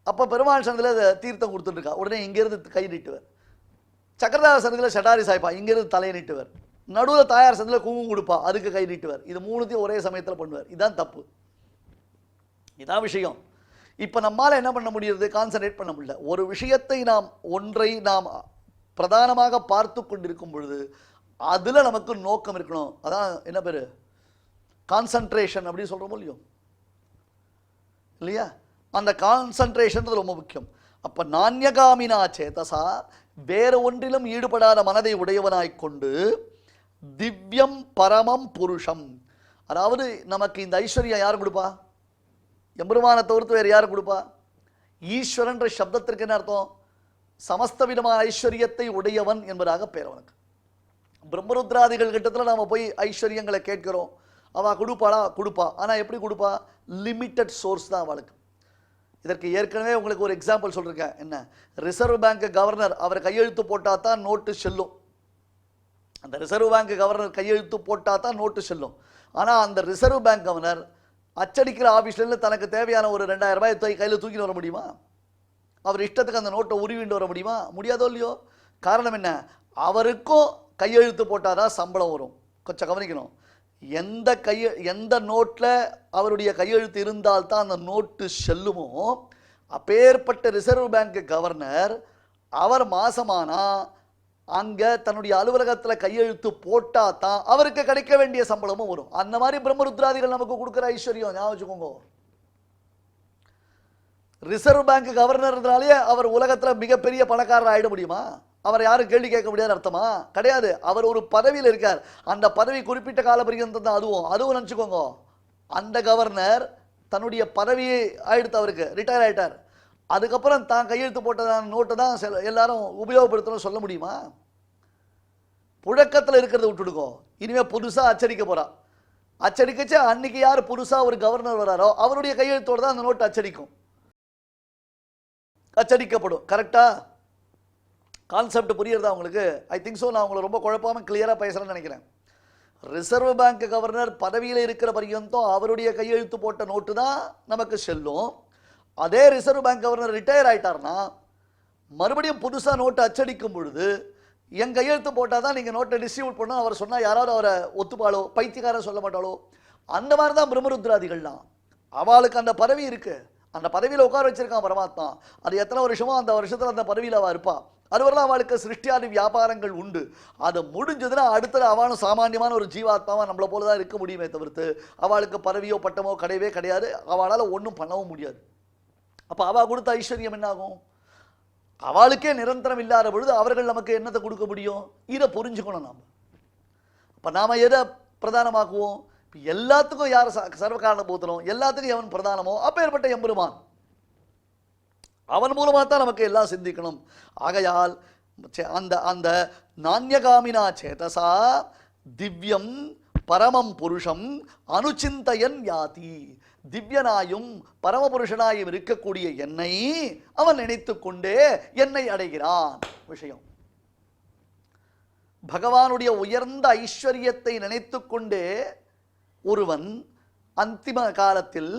அப்போ பெருமாள் சந்தியில் தீர்த்தம் கொடுத்துட்டுருக்கா, உடனே இங்கேருந்து கை நீட்டுவர். சக்கரத்தாழ் சந்தியில் ஷடாரி சாய்ப்பா, இங்கேருந்து தலையை நீட்டுவர். நடுவில் தாயார் சந்தியில் குங்குமம் கொடுப்பா, அதுக்கு கை நீட்டுவர். இது 3த்தையும் ஒரே சமயத்தில் பண்ணுவார். இதுதான் தப்பு, இதான் விஷயம். இப்போ நம்மால் என்ன பண்ண முடியுது, கான்சன்ட்ரேட் பண்ண முடியல. ஒரு விஷயத்தை ஒன்றை நாம் பிரதானமாக பார்த்து கொண்டிருக்கும் பொழுது அதில் நமக்கு நோக்கம் இருக்கணும். அதான் என்ன பேர், கான்சன்ட்ரேஷன் அப்படின்னு சொல்கிறோமோ இல்லையா? அந்த கான்சன்ட்ரேஷன் ரொம்ப முக்கியம். அப்போ நான்யகாமினா சேதசா, வேறு ஒன்றிலும் ஈடுபடாத மனதை உடையவனாய்கொண்டு திவ்யம் பரமம் புருஷம். அதாவது நமக்கு இந்த ஐஸ்வர்யம் யார் கொடுப்பா? எம்பெருமானை தவிர்த்து வேறு யார் கொடுப்பா? ஈஸ்வரன்ற சப்தத்திற்கு என்ன அர்த்தம்? சமஸ்த விதமான ஐஸ்வர்யத்தை உடையவன் என்பதாக பேர் அவனுக்கு. பிரம்மருத்ராதிகள் கிட்டத்தில் நாம் போய் ஐஸ்வர்யங்களை கேட்கிறோம், அவள் கொடுப்பா. ஆனால் எப்படி கொடுப்பா? லிமிட்டட் சோர்ஸ் தான் அவளுக்கு. இதற்கு ஏற்கனவே உங்களுக்கு ஒரு எக்ஸாம்பிள் சொல்லியிருக்கேன். என்ன, ரிசர்வ் பேங்க் கவர்னர் அவர் கையெழுத்து போட்டால் தான் நோட்டு செல்லும். அந்த ரிசர்வ் பேங்க் கவர்னர் கையெழுத்து போட்டால் தான் நோட்டு செல்லும். ஆனால் அந்த ரிசர்வ் பேங்க் கவர்னர் அச்சடிக்கிற ஆஃபீஸ்லேருந்து தனக்கு தேவையான ஒரு 2000 ரூபாய் கையில் தூக்கிட்டு வர முடியுமா? அவர் இஷ்டத்துக்கு அந்த நோட்டை உருவிண்டு வர முடியுமா? முடியாதோ இல்லையோ? காரணம் என்ன? அவருக்கும் கையெழுத்து போட்டால் தான் சம்பளம் வரும். கொஞ்சம் கவனிக்கணும். எந்த நோட்டில் அவருடைய கையெழுத்து இருந்தால்தான் அந்த நோட்டு செல்லுமோ, அப்பேற்பட்ட ரிசர்வ் பேங்க் கவர்னர் அவர் மாசமானா அங்கே தன்னுடைய அலுவலகத்தில் கையெழுத்து போட்டால் தான் அவருக்கு கிடைக்க வேண்டிய சம்பளமும் வரும். அந்த மாதிரி பிரம்மருத்ராதிகள் நமக்கு கொடுக்குற ஐஸ்வர்யம் ஞாபகம் வச்சுக்கோங்க. ரிசர்வ் பேங்க் கவர்னர்னாலே அவர் உலகத்தில் மிகப்பெரிய பணக்காரர் ஆகிட முடியுமா? அவர் யாரும் கேள்வி கேட்க முடியாது அர்த்தமா? கிடையாது. அவர் ஒரு பதவியில் இருக்கார். அந்த பதவி குறிப்பிட்ட கால பரிகந்தம் தான். அதுவும் நினச்சிக்கோங்க. அந்த கவர்னர் தன்னுடைய பதவியை ஆயிடுத்து, அவருக்கு ரிட்டையர் ஆகிட்டார். அதுக்கப்புறம் தான் கையெழுத்து போட்டதான நோட்டை தான் எல்லாரும் உபயோகப்படுத்தணும்னு சொல்ல முடியுமா? புழக்கத்தில் இருக்கிறத விட்டுடுக்கோ. இனிமேல் புதுசாக அச்சடிக்க போகிறா. அச்சடிக்கச்சு அன்னைக்கு யார் புதுசாக ஒரு கவர்னர் வராரோ அவருடைய கையெழுத்தோடு தான் அந்த நோட்டு அச்சடிக்கப்படும். கரெக்டா? கான்செப்ட் புரியுறதா உங்களுக்கு? I think so. நான் உங்களை ரொம்ப குழப்பாமல் கிளியராக பேசுகிறேன்னு நினைக்கிறேன். ரிசர்வ் பேங்க் கவர்னர் பதவியில் இருக்கிற பர்யந்தம் அவருடைய கையெழுத்து போட்ட நோட்டு தான் நமக்கு செல்லும். அதே ரிசர்வ் பேங்க் கவர்னர் ரிட்டையர் ஆகிட்டார்னா மறுபடியும் புதுசாக நோட்டு அச்சடிக்கும் பொழுது என் கையெழுத்து போட்டால் தான் நீங்கள் நோட்டை டிஸ்ட்ரிபியூட் பண்ணணும் அவர் சொன்னால் யாராவது அவரை ஒத்துப்பாளோ, பைத்தியக்காரன் சொல்ல மாட்டாளோ? அந்த மாதிரி தான் பிரம்மருத்ராதிகள்லாம். அவளுக்கு அந்த பதவி இருக்குது, அந்த பதவியில் உட்கார வச்சிருக்கான் பரமாத்மா. அது எத்தனை வருஷமோ அந்த வருஷத்தில் அந்த பதவியில் அவள் இருப்பாள். அதுவரெல்லாம் அவளுக்கு சிருஷ்டியாதி வியாபாரங்கள் உண்டு. அது முடிஞ்சதுன்னா அடுத்தது அவளும் சாமானியமான ஒரு ஜீவாத்மாவாக நம்மளை போல தான் இருக்க முடியுமே தவிர்த்து அவளுக்கு பதவியோ பட்டமோ கிடையவே கிடையாது. அவளால் ஒன்றும் பண்ணவும் முடியாது. அப்போ அவள் கொடுத்த ஐஸ்வர்யம் என்னாகும்? அவளுக்கே நிரந்தரம் இல்லாத பொழுது அவர்கள் நமக்கு என்னத்தை கொடுக்க முடியும்? இதை புரிஞ்சுக்கணும். நாம் இப்போ நாம் எதை பிரதானமாக்குவோம்? இப்போ எல்லாத்துக்கும் யார் சர்வ காரணபூதனம், எல்லாத்துக்கும் எவன் பிரதானமோ அப்பேற்பட்ட எம்பெருமான், அவன் மூலமாக தான் நமக்கு எல்லாம் சிந்திக்கணும். ஆகையால் அந்த அந்த நான்யகாமினா சேதசா திவ்யம் பரமம் புருஷம் அனுச்சிந்தயன் யாதி, திவ்யனாயும் பரமபுருஷனாயும் இருக்கக்கூடிய என்னை அவன் நினைத்து கொண்டே என்னை அடைகிறான். விஷயம் பகவானுடைய உயர்ந்த ஐஸ்வர்யத்தை நினைத்து கொண்டே ஒருவன் அந்திம காலத்தில்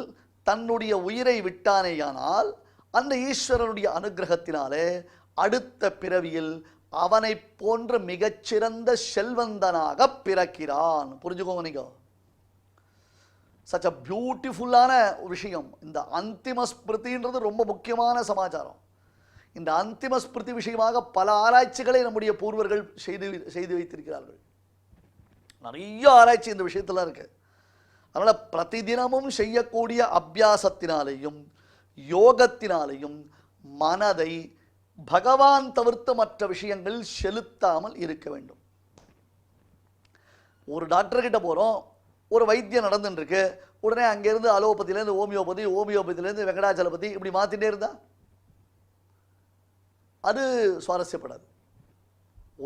தன்னுடைய உயிரை விட்டானேயானால் அந்த ஈஸ்வரனுடைய அனுகிரகத்தினாலே அடுத்த பிறவியில் அவனை போன்ற மிகச்சிறந்த செல்வந்தனாக பிறக்கிறான். புரிஞ்சுக்கோங்க நீங்க. சச் அ பியூட்டிஃபுல்லான விஷயம். இந்த அந்திம ஸ்மிருதின்றது ரொம்ப முக்கியமான சமாச்சாரம். இந்த அந்திம ஸ்மிருதி விஷயமாக பல ஆராய்ச்சிகளை நம்முடைய பூர்வர்கள் செய்து வைத்திருக்கிறார்கள். நிறைய ஆராய்ச்சி இந்த விஷயத்துல இருக்கு. அதனால பிரதிதினமும் செய்யக்கூடிய அபியாசத்தினாலேயும் யோகத்தினாலேயும் மனதை பகவான் தவிர்த்து மற்ற விஷயங்கள் செலுத்தாமல் இருக்க வேண்டும். ஒரு டாக்டர் கிட்ட போறோம், ஒரு வைத்தியம் நடந்துட்டு இருக்கு, உடனே அங்கேருந்து அலோபதியிலேருந்து ஹோமியோபதி, ஹோமியோபதியிலேருந்து வெங்கடாச்சலபதி இப்படி மாற்றிட்டே இருந்தா அது சுவாரஸ்யப்படாது.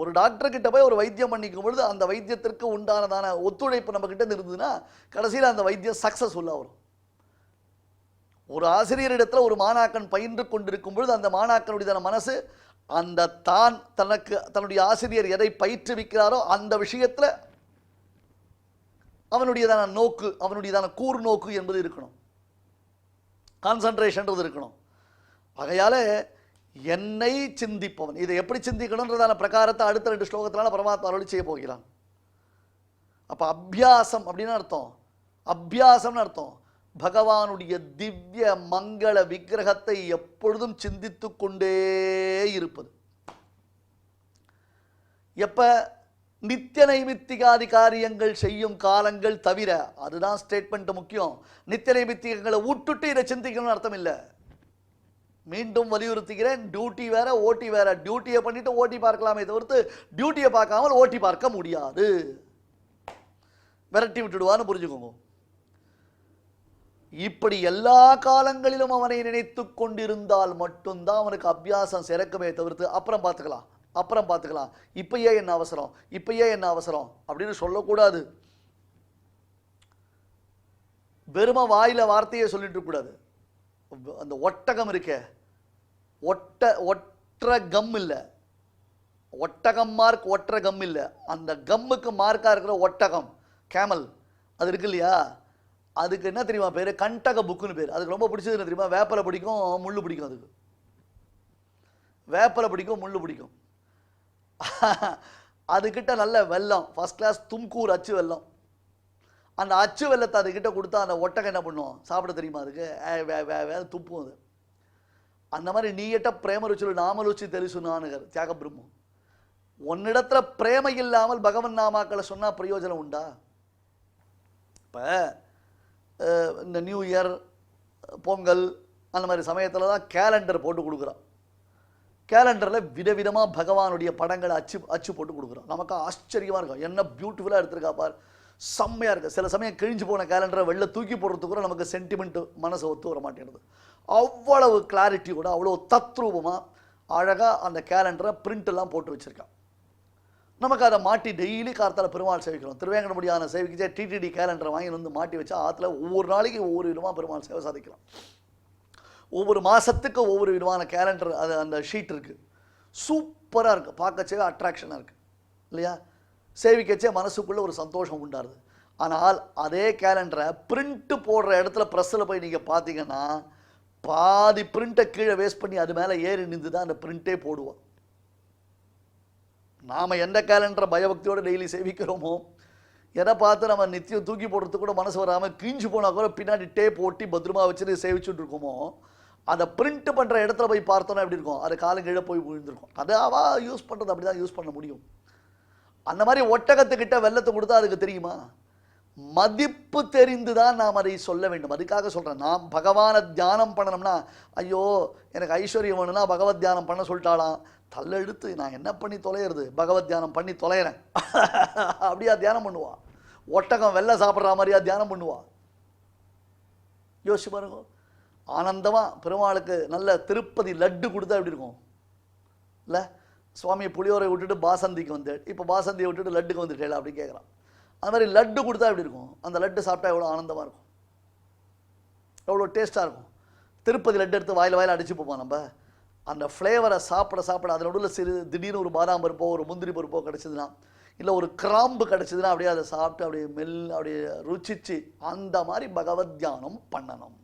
ஒரு டாக்டர் கிட்ட போய் ஒரு வைத்தியம் பண்ணிக்கும் பொழுது அந்த வைத்தியத்திற்கு உண்டானதான ஒத்துழைப்பு நம்ம கிட்ட இருந்ததுன்னா கடைசியில் அந்த வைத்தியம் சக்சஸ்ஃபுல்லாக வரும். ஒரு ஆசிரியரிடத்துல ஒரு மாணாக்கன் பயின்று கொண்டிருக்கும் பொழுது அந்த மாணாக்கனுடைய மனசு அந்த தான் தன்னுடைய ஆசிரியர் எதை பயிற்றுவிக்கிறாரோ அந்த விஷயத்துல அவனுடையதான நோக்கு, அவனுடையதான கூர் நோக்கு என்பது இருக்கணும், கான்சன்ட்ரேஷன் இருக்கணும். ஆகையால என்னை சிந்திப்பவன், இதை எப்படி சிந்திக்கணும்ன்றதான பிரகாரத்தை அடுத்த 2 ஸ்லோகத்தினால பரமாத்மா அருளி செய்ய போகிறான். அப்ப அபியாசம் அப்படின்னு அர்த்தம், அபியாசம்னு அர்த்தம் பகவானுடைய திவ்ய மங்கள விக்கிரகத்தை எப்பொழுதும் சிந்தித்து கொண்டே இருப்பது. எப்ப நித்திய நைமித்திகாதி காரியங்கள் செய்யும் காலங்கள் தவிர, அதுதான் ஸ்டேட்மெண்ட் முக்கியம். நித்திய நைமித்திகங்களை விட்டுட்டு இதை சிந்திக்கணும்னு அர்த்தம் இல்லை. மீண்டும் வலியுறுத்துகிறேன், டியூட்டி வேற ஓட்டி வேற. டியூட்டியை பண்ணிட்டு ஓட்டி பார்க்கலாமே தவிர்த்து டியூட்டியை பார்க்காமல் ஓட்டி பார்க்க முடியாது. விரட்டி விட்டுடுவான்னு புரிஞ்சுக்கோங்க. இப்படி எல்லா காலங்களிலும் அவனை நினைத்து கொண்டிருந்தால் மட்டும்தான் அவனுக்கு அபியாசம் சிறக்குமே தவிர்த்து அப்புறம் பார்த்துக்கலாம், இப்பயே என்ன அவசரம் அப்படின்னு சொல்லக்கூடாது. வெறும வாயில வார்த்தையை சொல்லிட்டு கூடாது. அந்த ஒட்டகம் இருக்கே, ஒற்ற கம் இல்லை, ஒட்டகம் மார்க் ஒற்ற கம் இல்லை, அந்த கம்முக்கு மார்க்கா இருக்கிற ஒட்டகம் கேமல் அது இருக்கு இல்லையா, அதுக்கு என்ன தெரியுமா பேரு? கண்டக புக்குன்னு பேர். அதுக்கு ரொம்ப பிடிச்சது என்ன தெரியுமா? வேப்பலை பிடிக்கும், முள்ளு பிடிக்கும். அதுக்கு வேப்பலை பிடிக்கும், முள்ளு பிடிக்கும். அதுகிட்ட நல்ல வெல்லம், ஃபர்ஸ்ட் கிளாஸ் தும்கூர் அச்சு வெல்லம். அந்த அச்சு வெல்லத்தை அதுகிட்ட கொடுத்தா அந்த ஒட்டகம் என்ன பண்ணும்? சாப்பிட தெரியுமா? அதுக்கு துப்பும். அது அந்த மாதிரி நீயட்ட பிரேம ருச்சுలు நாமலுச்சி தெரிசுனானுகர் தியாக பிரம்மம். உன்னிடத்துல பிரேமை இல்லாமல் பகவன் நாமாக்களை சொன்னா பிரயோஜனம் உண்டா? இப்ப இந்த நியூ இயர், பொங்கல் அந்த மாதிரி சமயத்தில் தான் கேலண்டர் போட்டு கொடுக்குறான். கேலண்டரில் விதவிதமாக பகவானுடைய படங்களை அச்சு போட்டு கொடுக்குறான். நமக்கு ஆச்சரியமாக இருக்கும், என்ன பியூட்டிஃபுல்லாக எடுத்திருக்கா பார், செம்மையாக இருக்குது. சில சமயம் கிழிஞ்சு போன கேலண்டரை வெளில தூக்கி போடுறதுக்கு கூட நமக்கு சென்டிமெண்ட்டு மனசை ஒத்து வர மாட்டேங்குது. அவ்வளவு கிளாரிட்டியோட அவ்வளோ தத்ரூபமாக அழகாக அந்த கேலண்டரை பிரிண்டெல்லாம் போட்டு வச்சுருக்கான். நமக்கு அதை மாட்டி டெய்லி கார்த்தால பெருமாள் சேவிக்கிறோம். திருவேங்கடமுடியான சேவிக்கிச்சே டிடிடி கேலண்டரை வாங்கி வந்து மாட்டி வச்சா ஆற்றுல ஒவ்வொரு நாளைக்கு ஒவ்வொரு விதமாக பெருமாள் சேவை சாதிக்கலாம். ஒவ்வொரு மாதத்துக்கு ஒவ்வொரு விதமான கேலண்டர், அது அந்த ஷீட் இருக்குது, சூப்பராக இருக்குது, பார்க்கச்சே அட்ராக்ஷனாக இருக்குது இல்லையா? சேவிக்கச்சே மனசுக்குள்ளே ஒரு சந்தோஷம் உண்டாருது. ஆனால் அதே கேலண்டரை பிரிண்ட்டு போடுற இடத்துல ப்ரெஸ்ஸில் போய் நீங்கள் பார்த்தீங்கன்னா பாதி பிரிண்ட்டை கீழே வேஸ்ட் பண்ணி அது மேலே ஏறி நின்று தான் அந்த பிரிண்ட்டே போடுவோம். நாம் எந்த கேலண்டரை பயபக்தியோடு டெய்லி சேவிக்கிறோமோ, எதை பார்த்து நம்ம நித்தியம் தூக்கி போடுறதுக்கு கூட மனசு வராமல் கிழிஞ்சு போனால் கூட பின்னாடி டேப் ஓட்டி பத்திரமா வச்சுட்டு சேவிச்சுட்டு இருக்கோமோ, அதை பிரிண்ட் பண்ணுற இடத்துல போய் பார்த்தோன்னா எப்படி இருக்கும்? அது காலங்கீழே போய் விழுந்திருக்கும். அதை யூஸ் பண்ணுறது அப்படி தான் யூஸ் பண்ண முடியும். அந்த மாதிரி ஒட்டகத்துக்கிட்ட வெள்ளத்தை கொடுத்தா அதுக்கு தெரியுமா? மதிப்பு தெரிந்து தான் நாம் அதை சொல்ல வேண்டும். அதுக்காக சொல்கிறேன், நாம் பகவானை தியானம் பண்ணணும்னா, ஐயோ எனக்கு ஐஸ்வர்யம் வேணும்னா பகவத் தியானம் பண்ண சொல்லிட்டாலாம், தள்ளெழுத்து நான் என்ன பண்ணி தொலைகிறது, பகவத் தியானம் பண்ணி தொலைகிறேன் அப்படியா தியானம் பண்ணுவா? ஒட்டகம் வெள்ளை சாப்பிட்ற மாதிரியா தியானம் பண்ணுவா? யோசிச்சு பாருங்க. ஆனந்தமாக பெருமாளுக்கு நல்ல திருப்பதி லட்டு கொடுத்தா எப்படி இருக்கும் இல்லை? சுவாமி புளியோரை விட்டுட்டு பாசந்திக்கு வந்தேன், இப்போ பாசந்தியை விட்டுட்டு லட்டுக்கு வந்துட்டேன் அப்படின்னு கேட்குறான். அது மாதிரி லட்டு கொடுத்தா எப்படி இருக்கும்? அந்த லட்டு சாப்பிட்டா எவ்வளோ ஆனந்தமாக இருக்கும், எவ்வளோ டேஸ்ட்டாக இருக்கும். திருப்பதி லட்டு எடுத்து வாயில் அடிச்சு போப்போம் நம்ம. அந்த ஃப்ளேவரை சாப்பிட சாப்பிட அதில் நடுவில் திடீர்னு ஒரு பாதாம் பருப்போ ஒரு முந்திரி பருப்போ கிடச்சிதுன்னா, இல்லை ஒரு கிராம்பு கிடச்சிதுன்னா அப்படியே அதை சாப்பிட்டு அப்படியே அப்படியே ருச்சிச்சு அந்த மாதிரி பகவத் தியானம் பண்ணணும்.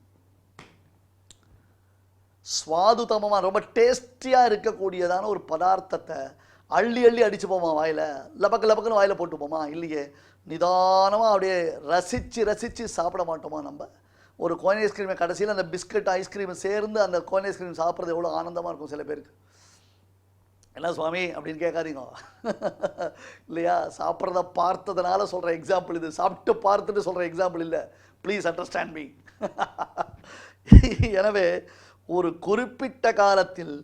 சுவாதுதமமாக ரொம்ப டேஸ்டியாக இருக்கக்கூடியதான ஒரு பதார்த்தத்தை அள்ளி அள்ளி அடிச்சு போமா வாயில், லபக்கு லபக்குன்னு வாயில் போட்டு போமா? இல்லையே, நிதானமாக அப்படியே ரசித்து சாப்பிட மாட்டோமா நம்ம? ஒரு கோன் ஐஸ்கிரீமை கடைசியில் அந்த பிஸ்கட் ஐஸ்கிரீமை சேர்ந்து அந்த கோன் ஐஸ்கிரீம் சாப்பிட்றது எவ்வளோ ஆனந்தமாக இருக்கும் சில பேருக்கு. என்ன சுவாமி அப்படின்னு கேட்காதீங்க இல்லையா? சாப்பிட்றத பார்த்ததுனால சொல்கிற எக்ஸாம்பிள் இது, சாப்பிட்டு பார்த்துட்டு சொல்கிற எக்ஸாம்பிள் இல்லை. Please understand me. எனவே ஒரு குறிப்பிட்ட காலத்தில்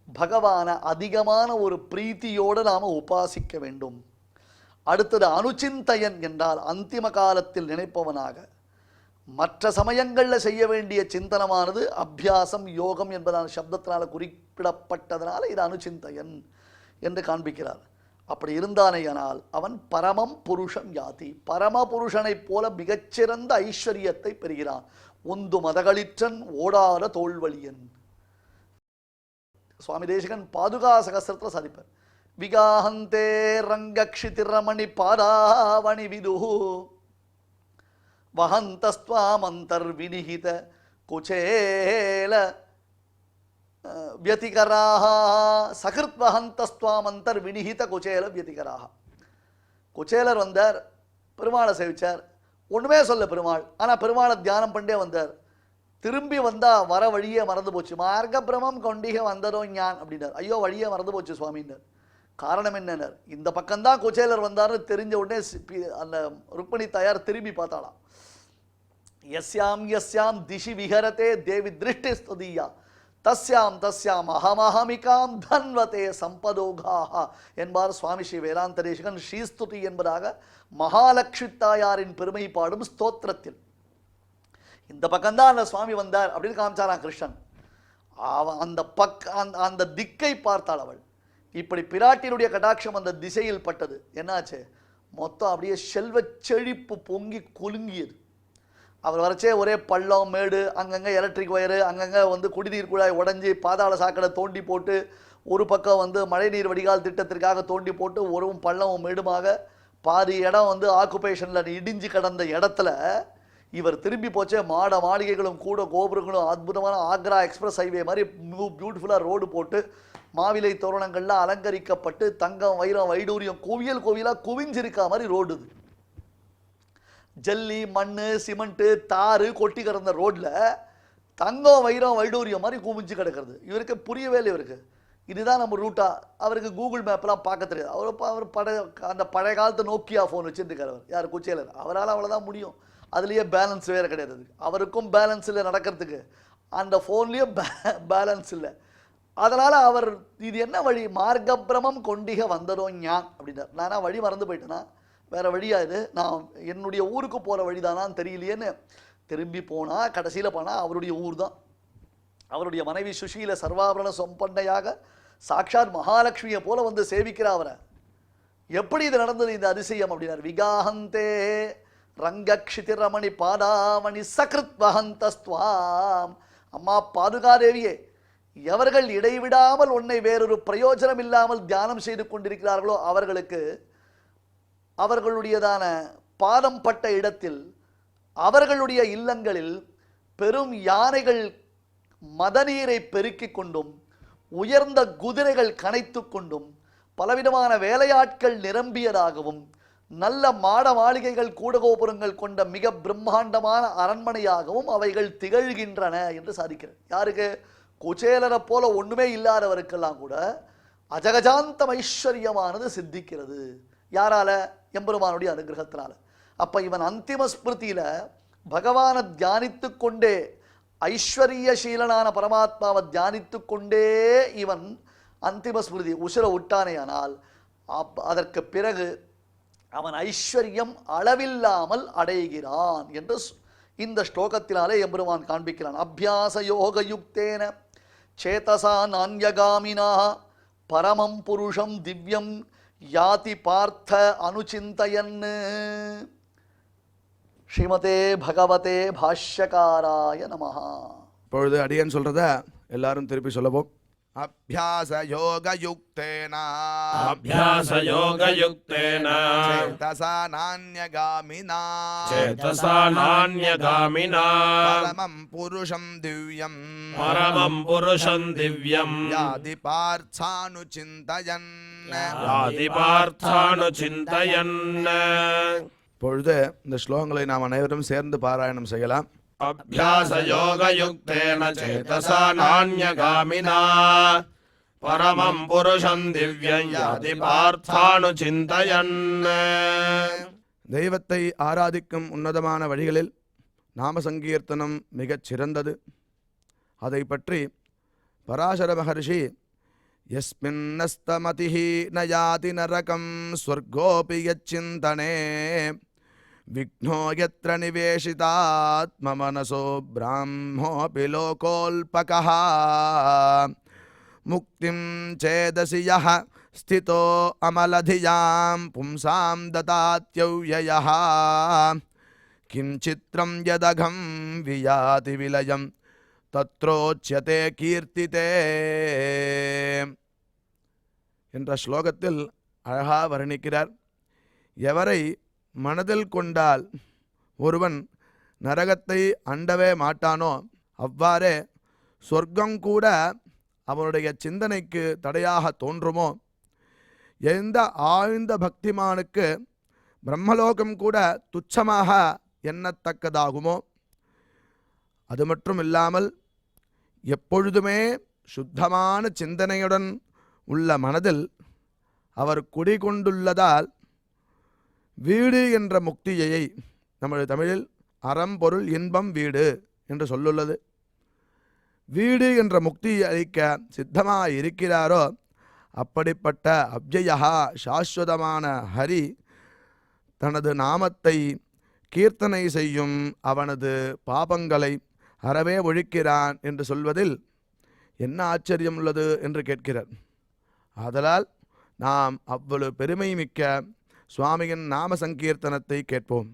பகவானை அதிகமான ஒரு பிரீத்தியோடு நாம் உபாசிக்க வேண்டும். அடுத்தது அனுச்சிந்தையன் என்றால் அந்திம காலத்தில் நினைப்பவனாக. மற்ற சமயங்களில் செய்ய வேண்டிய சிந்தனமானது அபியாசம் யோகம் என்பதான சப்தத்தினால் குறிப்பிடப்பட்டதனால இது அனுச்சிந்தையன் என்று காண்பிக்கிறார். அப்படி இருந்தானேயானால் அவன் பரமம் புருஷன் யாதி, பரம புருஷனைப் போல மிகச்சிறந்த ஐஸ்வர்யத்தை பெறுகிறான். ஒந்து மதகளிற்றன் ஓடாத தோல்வழியன். சுவாமி தேசிகன் பாதுகா சகஸ்திரத்தில் சாதிப்பார். விகாஹந்தே ரங்கக்ஷிதிரமணி பாதாவணி விதுஹு வஹந்தஸ்வாமந்தர் வினிஹித குச்சேல வியதிகராஹ சகிருத் வஹந்தஸ்வாமந்தர் வினிஹித குச்சேல வியதிகராஹ. குச்சேலர் வந்தார், பெருமாளை சேவிச்சார், ஒன்றுமே சொல்ல பெருமாள். ஆனால் பெருமாளை தியானம் பண்ணே வந்தார். திரும்பி வந்தால் வர வழியே மறந்து போச்சு. மார்க்க பிரமம் கொண்டிக வந்ததோ ஞான் அப்படின்னார். ஐயோ வழியே மறந்து போச்சு சுவாமின்னார். காரணம் என்னன்னார், இந்த பக்கம்தான் குச்சேலர் வந்தார்னு தெரிஞ்ச உடனே அந்த ருக்மிணி தாயார் திரும்பி பார்த்தாளாம். யஸ்யாம் யஸ்யாம் திஷி விஹரதே தேவி திருஷ்டி ஸ்துதியா தஸ்யாம் தஸ்யாம் அகமஹமிகாம் தன்வதே சம்பதோகாக என்பார் சுவாமி ஸ்ரீ வேதாந்த தேசிகன் ஸ்ரீஸ்துதி என்பதாக மகாலட்சுமி தாயாரின் பெருமை பாடும் ஸ்தோத்திரத்தில். இந்த பக்கம்தான் அந்த சுவாமி வந்தார் அப்படின்னு காமிச்சாராம் கிருஷ்ணன். அந்த திக்கை பார்த்தாள் அவள். இப்படி பிராட்டினுடைய கடாட்சம் அந்த திசையில் பட்டது. என்னாச்சு, மொத்தம் அப்படியே செல்வ செழிப்பு பொங்கி குலுங்கியது. அவர் வரைச்சே ஒரே பள்ளம் மேடு, அங்கங்கே எலக்ட்ரிக் ஒயரு, அங்கங்கே குடிநீர் குழாய் உடஞ்சி பாதாள சாக்கடை தோண்டி போட்டு, ஒரு பக்கம் மழைநீர் வடிகால் திட்டத்திற்காக தோண்டி போட்டு ஒரு பள்ளமும் மேடுமாக பாதி இடம் ஆக்குபேஷனில் இடிஞ்சு கிடந்த இடத்துல இவர் திரும்பி போச்சே மாட மாளிகைகளும் கூட கோபுரங்களும் அற்புதமான ஆக்ரா எக்ஸ்பிரஸ் ஹைவே மாதிரி பியூட்டிஃபுல்லாக ரோடு போட்டு மாவிலை தோரணங்கள்லாம் அலங்கரிக்கப்பட்டு தங்கம் வைரம் வைடூரியம் கோவியல் கோவிலாக குவிஞ்சிருக்கா மாதிரி ரோடு. ஜல்லி மண் சிமெண்ட்டு தாறு கொட்டி கிடந்த ரோட்டில் தங்கம் வைரம் வைடூரியம் மாதிரி குவிஞ்சு கிடக்கிறது. இவருக்கு புரியவே இல்லை. இவருக்கு இதுதான் நம்ம ரூட்டா? அவருக்கு கூகுள் மேப்லாம் பார்க்க தெரியாது. அவர் அந்த பழைய காலத்து நோக்கியா ஃபோன் வச்சுருக்கார். அவர் யார், குச்சேலர். அவரால் அவ்வளோதான் முடியும். அதுலேயே பேலன்ஸ் வேறு கிடையாது. அவருக்கும் பேலன்ஸ் இல்லை நடக்கிறதுக்கு, அந்த ஃபோன்லேயும் பேலன்ஸ் இல்லை. அதனால் அவர் இது என்ன வழி, மார்க்கபிரமம் கொண்டிக வந்ததோ ஞான் அப்படின்னார். நானா வழி மறந்து போயிட்டேன்னா, வேறு வழியா இது, நான் என்னுடைய ஊருக்கு போகிற வழி தானான்னு தெரியலையேன்னு திரும்பி போனால் கடைசியில் போனால் அவருடைய ஊர் தான். அவருடைய மனைவி சுஷீல சர்வாபரண சொம்பண்டையாக சாட்சாத் மகாலட்சுமியை போல சேவிக்கிறா அவரை. எப்படி இது நடந்தது இந்த அதிசயம் அப்படின்னார். விகாஹந்தே ரங்கக்ஷிதிரமணி பாதாமணி சகிருத் வஹந்தஸ்துவாம். அம்மா பாதுகாதேவியே, எவர்கள் இடைவிடாமல் உன்னை வேறொரு பிரயோஜனம் இல்லாமல் தியானம் செய்து கொண்டிருக்கிறார்களோ அவர்களுக்கு அவர்களுடையதான பாதம் பட்ட இடத்தில் அவர்களுடைய இல்லங்களில் பெரும் யானைகள் மதநீரை பெருக்கிக் கொண்டும் உயர்ந்த குதிரைகள் கனைத்து கொண்டும் பலவிதமான வேலையாட்கள் நிரம்பியதாகவும் நல்ல மாட மாளிகைகள் கூடகோபுரங்கள் கொண்ட மிக பிரம்மாண்டமான அரண்மனையாகவும் அவைகள் திகழ்கின்றன என்று சாதிக்கிறார். யாருக்கு? குச்சேலரை போல ஒன்றுமே இல்லாதவருக்கெல்லாம் கூட அஜகஜாந்தம் ஐஸ்வர்யமானது சித்திக்கிறது. யாரால? எம்பெருமானுடைய அனுகிரகத்தினால. அப்ப இவன் அந்திம ஸ்மிருதியில பகவானை தியானித்து கொண்டே, ஐஸ்வர்யசீலனான பரமாத்மாவை தியானித்து கொண்டே இவன் அந்திம ஸ்மிருதி உசுர விட்டானேயானால் அதற்கு பிறகு அவன் ஐஸ்வர்யம் அளவில்லாமல் அடைகிறான் என்று இந்த ஸ்லோகத்தினாலே எம்பெருமான் காண்பிக்கிறான். அபியாச யோக யுக்தேன சேதசா நான்யகாமினா பரமம் புருஷம் திவ்யம் யாதி பார்த்த அனுசிந்தயன். ஸ்ரீமதே பகவதே பாஷ்யகாராய நமஹ. இப்பொழுது அடியன் சொல்றத எல்லாரும் திருப்பி சொல்லவும். அபியாச யோக யுக்தேன சேதசா நான்யகாமினா பரமம் புருஷம் திவ்யம் யாதி பார்த்தானுசிந்தயன். இப்பொழுது இந்த ஸ்லோகங்களை நாம் அனைவரும் சேர்ந்து பாராயணம் செய்யலாம். அபியாசயோகயுக்தேன சேதசா நான்யகாமினா பரமம் புருஷம் திவ்யம் யாதி பார்த்தானுசிந்தயன். தெய்வத்தை ஆராதிக்கும் உன்னதமான வழிகளில் நாம சங்கீர்த்தனம் மிகச் சிறந்தது. அதை பற்றி பராசர மகர்ஷி யஸ்மின்னஸ்தமதிஹி நயாதி நரகம் ஸ்வர்கோபி யச்சிந்தனே விக்னோ யத்ர நிவேஷிதாத்ம மனசோ பிராம்மோபி லோகோல்பகः முக்திம் சேதசி யஹ ஸ்திதோ அமலதியாம் பும்சாம் ததாத்யவ்யயः கிஞ்சித்ரம் யதகம் வியாதி விலயம் தத்ரோச்யதே கீர்த்திதே என்ற ஸ்லோகத்தில் அழகா வர்ணிக்கிறார். எவரை மனதில் கொண்டால் ஒருவன் நரகத்தை அண்டவே மாட்டானோ அவ்வாறே சொர்க்கம் கூட அவனுடைய சிந்தனைக்கு தடையாக தோன்றுமோ, எந்த ஆழ்ந்த பக்திமானுக்கு பிரம்மலோகம் கூட துச்சமாக எண்ணத்தக்கதாகுமோ, அது மட்டும் இல்லாமல் எப்பொழுதுமே சுத்தமான சிந்தனையுடன் உள்ள மனதில் அவர் குடிகொண்டுள்ளதால் வீடு என்ற முக்தியை நமது தமிழில் அறம்பொருள் இன்பம் வீடு என்று சொல்லுள்ளது. வீடு என்ற முக்தியை அளிக்க சித்தமாக இருக்கிறாரோ அப்படிப்பட்ட அவ்யயா சாஸ்வதமான ஹரி தனது நாமத்தை கீர்த்தனை செய்யும் அவனது பாபங்களை அறவே ஒழிக்கிறான் என்று சொல்வதில் என்ன ஆச்சரியம் உள்ளது என்று கேட்கிறார். ஆதலால் நாம் அவ்வளவு பெருமை மிக்க சுவாமியின் நாம சங்கீர்த்தனத்தை கேட்போம்.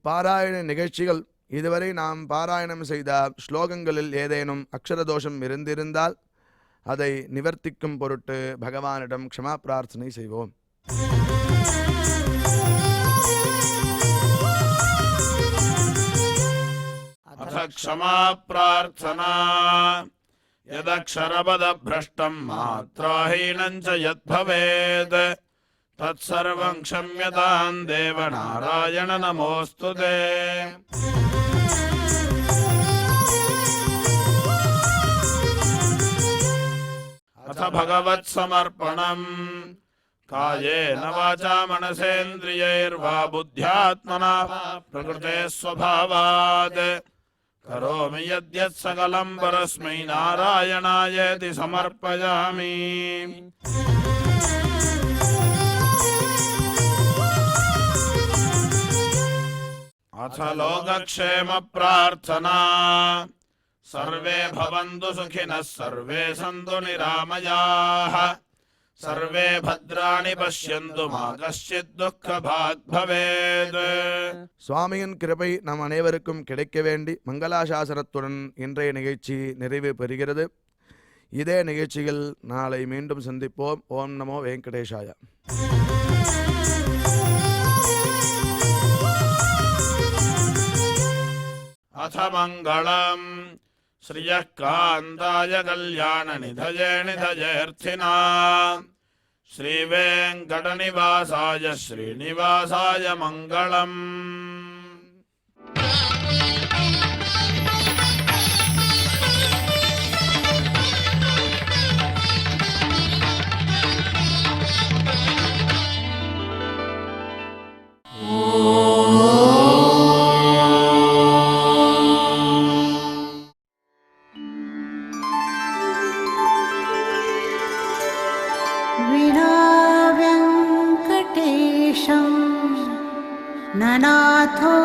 பாராயண நிகழ்ச்சிகள் இதுவரை நாம் பாராயணம் செய்த ஸ்லோகங்களில் ஏதேனும் அக்ஷரதோஷம் இருந்திருந்தால் அதை நிவர்த்திக்கும் பொருட்டு பகவானிடம் க்ஷமா பிரார்த்தனை செய்வோம். अथ क्षमा प्रार्थना यदक्षरपदभ्रष्टं मात्राहीनं च यद्भवेत् तत्सर्वं क्षम्यतां देव नारायण नमोऽस्तु ते. अथ भगवत्समर्पणम् कायेन वाचा मनसेन्द्रियैर्वा बुद्ध्यात्मना प्रकृते स्वभावात् करोमि यद्यत् सकलं परस्मै नारायणायेति समर्पयामि. अथ लोकक्षेम प्रार्थना सर्वे भवन्तु सुखिनः सर्वे सन्तु निरामयाः सर्वे भद्राणि पश्यन्तु मा कश्चित् दुःखभाग् भवेत्. சுவாமியின் கிருபை நம் அனைவருக்கும் கிடைக்க வேண்டி மங்களாசாசனத்துடன் இன்றைய நிகழ்ச்சி நிறைவு பெறுகிறது. இதே நிகழ்ச்சியில் நாளை மீண்டும் சந்திப்போம். ஓம் நமோ வெங்கடேஷாய. अथ मङ्गलम् श्रियः कान्ताय कल्याणनिधये निधयेऽर्थिना श्रीवेङ्कटनिवासाय श्रीनिवासाय मङ्गलम्. ननाथो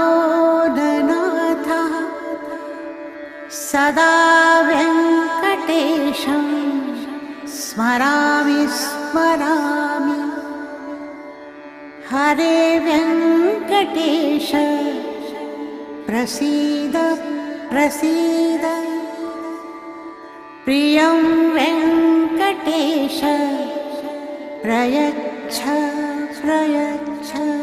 ननाथः सदा वेङ्कटेशं स्मरामि स्मरामि. हरे वेङ्कटेश प्रसीद प्रसीद. प्रियं वेङ्कटेश प्रयच्छ प्रयच्छ.